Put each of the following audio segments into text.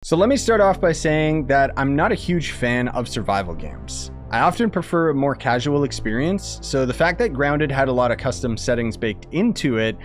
So let me start off by saying that I'm not a huge fan of survival games. I often prefer a more casual experience, so the fact that Grounded had a lot of custom settings baked into it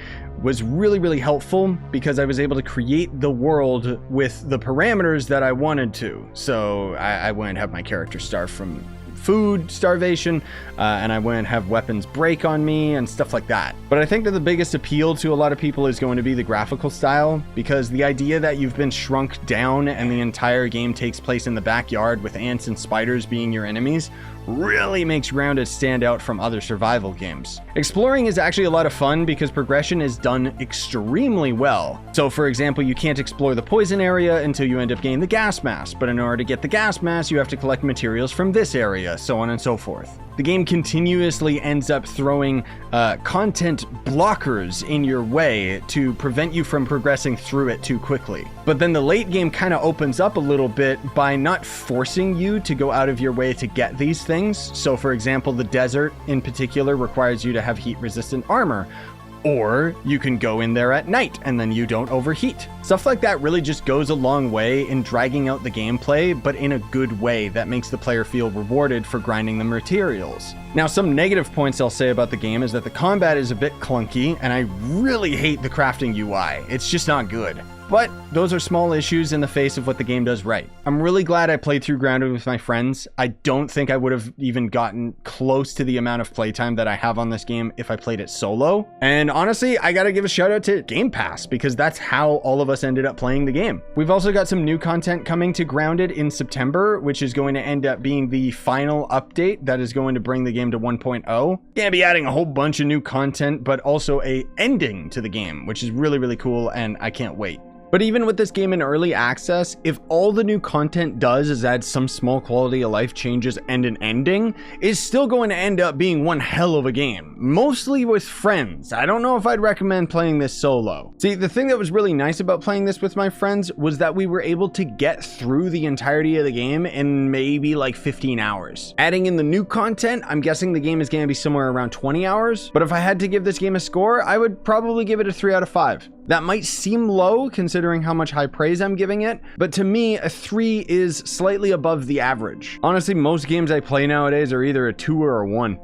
was really helpful because I was able to create the world with the parameters that I wanted to. So I wouldn't have my character starve from food starvation, and I wouldn't have weapons break on me and stuff like that. But I think that the biggest appeal to a lot of people is going to be the graphical style, because the idea that you've been shrunk down and the entire game takes place in the backyard with ants and spiders being your enemies really makes Grounded stand out from other survival games. Exploring is actually a lot of fun because progression is done extremely well. So for example, you can't explore the poison area until you end up getting the gas mask, but in order to get the gas mask, you have to collect materials from this area, so on and so forth. The game continuously ends up throwing content blockers in your way to prevent you from progressing through it too quickly. But then the late game kind of opens up a little bit by not forcing you to go out of your way to get these things. So for example, the desert in particular requires you to have heat resistant armor. Or you can go in there at night and then you don't overheat. Stuff like that really just goes a long way in dragging out the gameplay, but in a good way that makes the player feel rewarded for grinding the materials. Now, some negative points I'll say about the game is that the combat is a bit clunky, and I really hate the crafting UI. It's just not good. But those are small issues in the face of what the game does right. I'm really glad I played through Grounded with my friends. I don't think I would have even gotten close to the amount of playtime that I have on this game if I played it solo. And honestly, I gotta give a shout out to Gamepass because that's how all of us ended up playing the game. We've also got some new content coming to Grounded in September, which is going to end up being the final update that is going to bring the game to 1.0. Gonna be adding a whole bunch of new content, but also a ending to the game, which is really cool, and I can't wait. But even with this game in early access, if all the new content does is add some small quality of life changes and an ending, it's still going to end up being one hell of a game. Mostly with friends. I don't know if I'd recommend playing this solo. See, the thing that was really nice about playing this with my friends was that we were able to get through the entirety of the game in maybe like 15 hours. Adding in the new content, I'm guessing the game is going to be somewhere around 20 hours. But if I had to give this game a score, I would probably give it a 3 out of 5. That might seem low considering how much high praise I'm giving it, but to me, a 3 is slightly above the average. Honestly, most games I play nowadays are either a 2 or a 1.